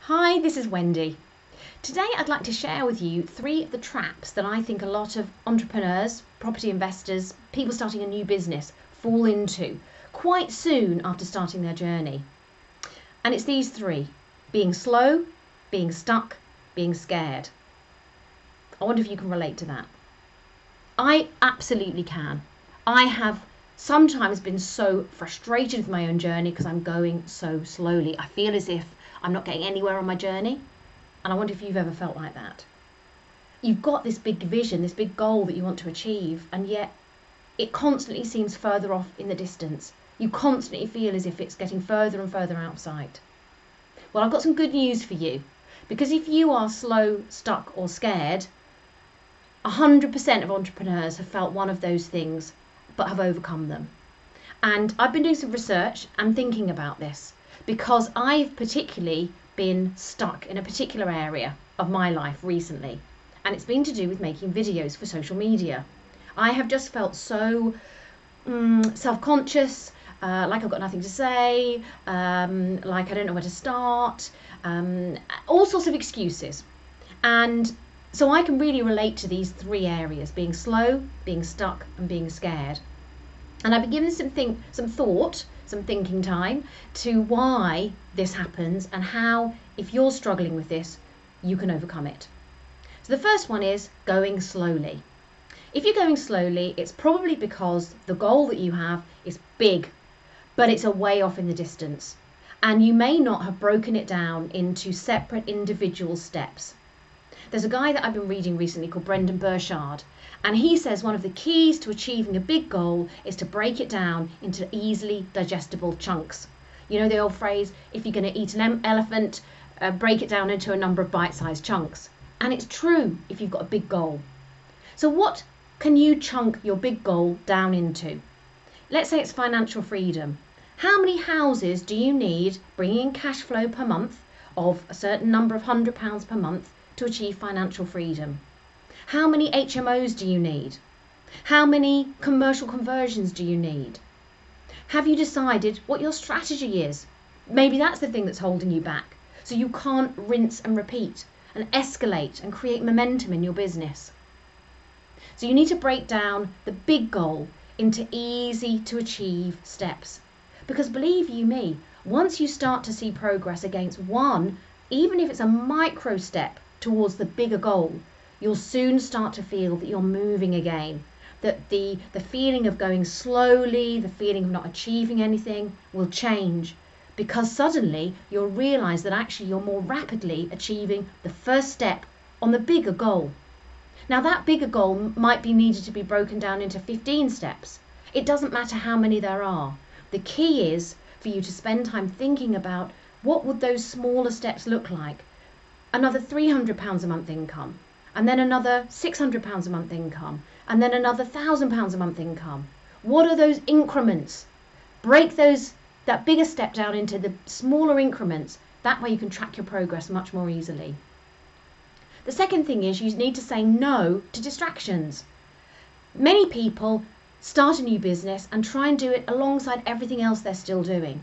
Hi, this is Wendy. Today I'd like to share with you 3 of the traps that I think a lot of entrepreneurs, property investors, people starting a new business fall into quite soon after starting their journey. And it's these 3: being slow, being stuck, being scared. I wonder if you can relate to that. I absolutely can. I have sometimes been so frustrated with my own journey because I'm going so slowly. I feel as if I'm not getting anywhere on my journey. And I wonder if you've ever felt like that. You've got this big vision, this big goal that you want to achieve, and yet it constantly seems further off in the distance. You constantly feel as if it's getting further and further out of sight. Well, I've got some good news for you, because if you are slow, stuck or scared, 100% of entrepreneurs have felt one of those things but have overcome them. And I've been doing some research and thinking about this because I've particularly been stuck in a particular area of my life recently, and it's been to do with making videos for social media. I have just felt so self-conscious, like I've got nothing to say, like I don't know where to start, all sorts of excuses. And so I can really relate to these 3 areas: being slow, being stuck and being scared. And I've been given some thought, some thinking time to why this happens and how, if you're struggling with this, you can overcome it. So the first one is going slowly. If you're going slowly, it's probably because the goal that you have is big, but it's a way off in the distance. And you may not have broken it down into separate individual steps. There's a guy that I've been reading recently called Brendan Burchard, and he says one of the keys to achieving a big goal is to break it down into easily digestible chunks. You know the old phrase, if you're going to eat an elephant, break it down into a number of bite-sized chunks. And it's true if you've got a big goal. So what can you chunk your big goal down into? Let's say it's financial freedom. How many houses do you need bringing in cash flow per month of a certain number of £100 per month to achieve financial freedom? How many HMOs do you need? How many commercial conversions do you need? Have you decided what your strategy is? Maybe that's the thing that's holding you back, so you can't rinse and repeat and escalate and create momentum in your business. So you need to break down the big goal into easy to achieve steps, because believe you me, once you start to see progress against one, even if it's a micro step towards the bigger goal, you'll soon start to feel that you're moving again, that the feeling of going slowly, the feeling of not achieving anything will change, because suddenly you'll realize that actually you're more rapidly achieving the first step on the bigger goal. Now that bigger goal might be needed to be broken down into 15 steps. It doesn't matter how many there are. The key is for you to spend time thinking about what would those smaller steps look like. Another £300 a month income, and then another £600 a month income, and then another £1,000 a month income. What are those increments? Break that bigger step down into the smaller increments. That way you can track your progress much more easily. The second thing is you need to say no to distractions. Many people start a new business and try and do it alongside everything else they're still doing.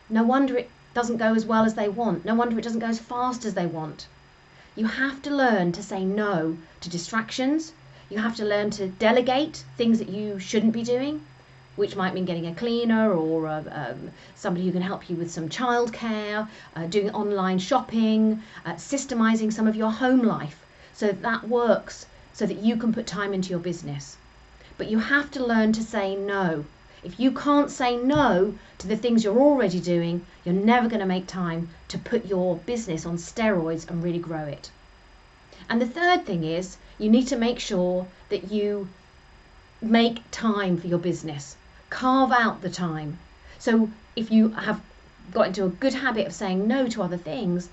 No wonder it doesn't go as well as they want. No wonder it doesn't go as fast as they want. You have to learn to say no to distractions. You have to learn to delegate things that you shouldn't be doing, which might mean getting a cleaner or somebody who can help you with some childcare, doing online shopping, systemizing some of your home life so that works, so that you can put time into your business. But you have to learn to say no. If you can't say no to the things you're already doing, you're never going to make time to put your business on steroids and really grow it. And the third thing is you need to make sure that you make time for your business. Carve out the time. So if you have got into a good habit of saying no to other things,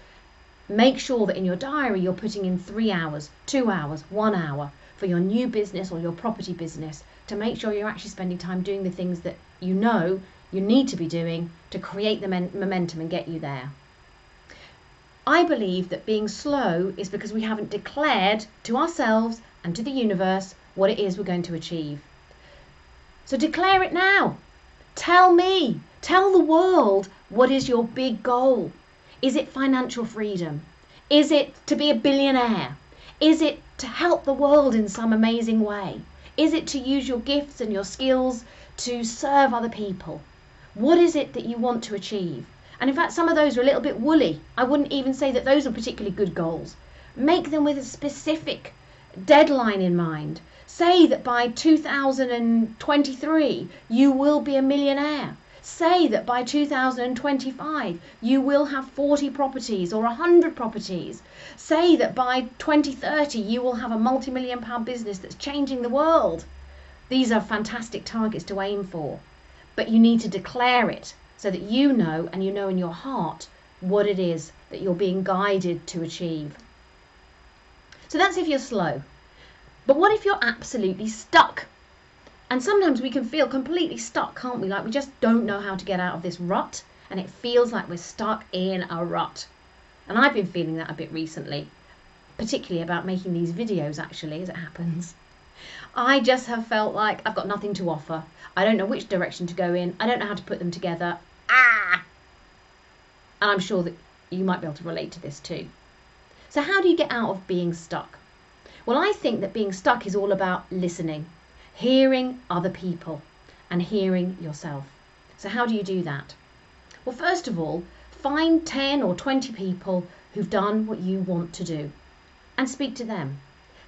make sure that in your diary you're putting in 3 hours, 2 hours, 1 hour for your new business or your property business, to make sure you're actually spending time doing the things that you know you need to be doing to create the momentum and get you there. I believe that being slow is because we haven't declared to ourselves and to the universe what it is we're going to achieve. So declare it now. Tell me, tell the world what is your big goal. Is it financial freedom? Is it to be a billionaire? Is it to help the world in some amazing way? Is it to use your gifts and your skills to serve other people? What is it that you want to achieve? And in fact, some of those are a little bit woolly. I wouldn't even say that those are particularly good goals. Make them with a specific deadline in mind. Say that by 2023 you will be a millionaire. Say that by 2025 you will have 40 properties or 100 properties. Say that by 2030 you will have a multi-million-pound business that's changing the world. These are fantastic targets to aim for, but you need to declare it so that you know, and you know in your heart, what it is that you're being guided to achieve. So that's if you're slow. But what if you're absolutely stuck? And sometimes we can feel completely stuck, can't we? Like we just don't know how to get out of this rut, and it feels like we're stuck in a rut. And I've been feeling that a bit recently, particularly about making these videos, actually, as it happens. I just have felt like I've got nothing to offer. I don't know which direction to go in. I don't know how to put them together. And I'm sure that you might be able to relate to this too. So how do you get out of being stuck? Well, I think that being stuck is all about listening, hearing other people and hearing yourself. So how do you do that? Well, first of all, find 10 or 20 people who've done what you want to do and speak to them.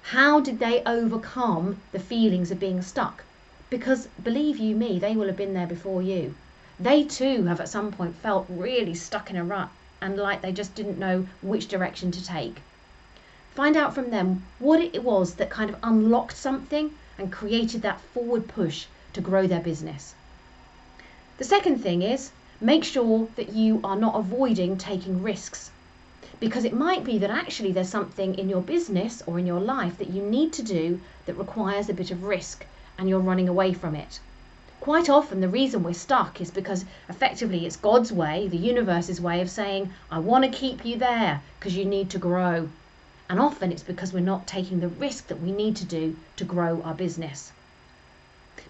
How did they overcome the feelings of being stuck? Because believe you me, they will have been there before you. They too have at some point felt really stuck in a rut and like they just didn't know which direction to take. Find out from them what it was that kind of unlocked something and created that forward push to grow their business. The second thing is make sure that you are not avoiding taking risks, because it might be that actually there's something in your business or in your life that you need to do that requires a bit of risk and you're running away from it. Quite often the reason we're stuck is because effectively it's God's way, the universe's way of saying, I want to keep you there because you need to grow. And often it's because we're not taking the risk that we need to do to grow our business.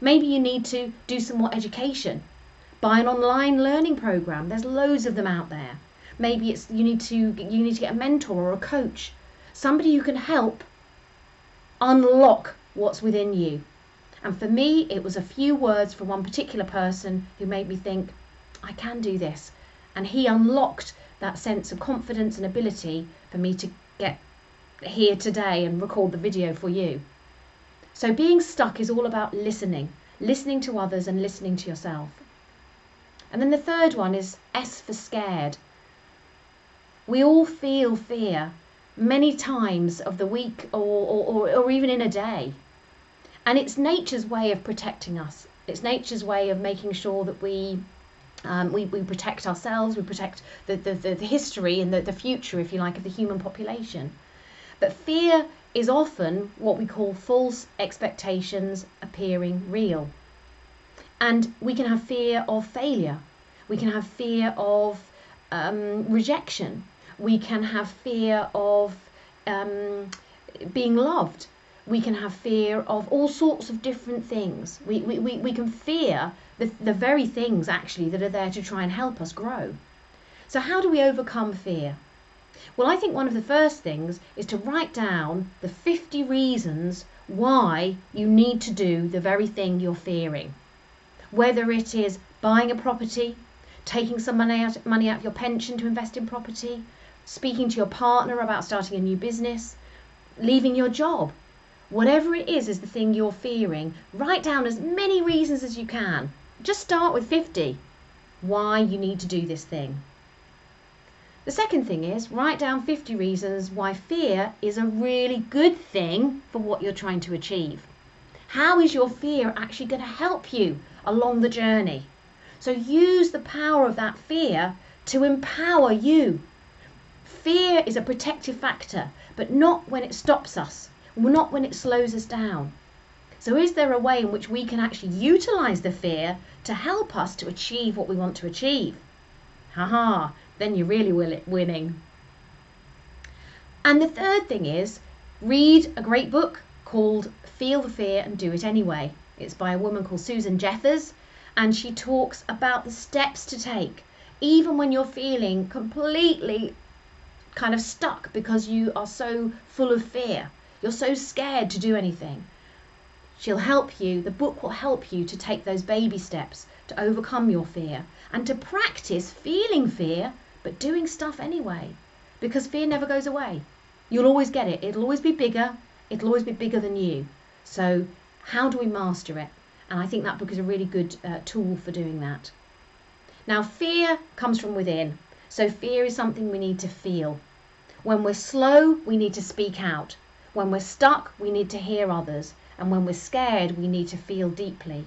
Maybe you need to do some more education. Buy an online learning program. There's loads of them out there. Maybe it's you need to get a mentor or a coach, somebody who can help unlock what's within you. And for me, it was a few words from one particular person who made me think, I can do this. And he unlocked that sense of confidence and ability for me to get here today and record the video for you. So being stuck is all about listening to others and listening to yourself. And then the third one is S for scared. We all feel fear many times of the week or even in a day. And it's nature's way of protecting us. It's nature's way of making sure that we protect ourselves, we protect the history and the future, if you like, of the human population. But fear is often what we call false expectations appearing real. And we can have fear of failure. We can have fear of rejection. We can have fear of being loved. We can have fear of all sorts of different things. We can fear the very things actually that are there to try and help us grow. So how do we overcome fear? Well, I think one of the first things is to write down the 50 reasons why you need to do the very thing you're fearing. Whether it is buying a property, taking some money out of your pension to invest in property, speaking to your partner about starting a new business, leaving your job. Whatever it is the thing you're fearing, write down as many reasons as you can. Just start with 50 why you need to do this thing. The second thing is write down 50 reasons why fear is a really good thing for what you're trying to achieve. How is your fear actually going to help you along the journey? So use the power of that fear to empower you. Fear is a protective factor, but not when it stops us, not when it slows us down. So is there a way in which we can actually utilize the fear to help us to achieve what we want to achieve? Haha, then you're really winning. And the third thing is read a great book called Feel the Fear and Do It Anyway. It's by a woman called Susan Jeffers, and she talks about the steps to take even when you're feeling completely kind of stuck because you are so full of fear. You're so scared to do anything. She'll help you, the book will help you to take those baby steps to overcome your fear and to practice feeling fear but doing stuff anyway, because fear never goes away. You'll always get it. It'll always be bigger. It'll always be bigger than you. So how do we master it? And I think that book is a really good tool for doing that. Now, fear comes from within. So fear is something we need to feel. When we're slow, we need to speak out. When we're stuck, we need to hear others. And when we're scared, we need to feel deeply.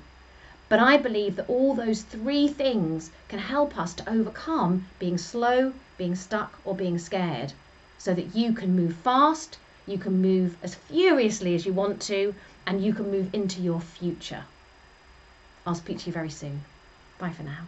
But I believe that all those three things can help us to overcome being slow, being stuck, or being scared, so that you can move fast, you can move as furiously as you want to, and you can move into your future. I'll speak to you very soon. Bye for now.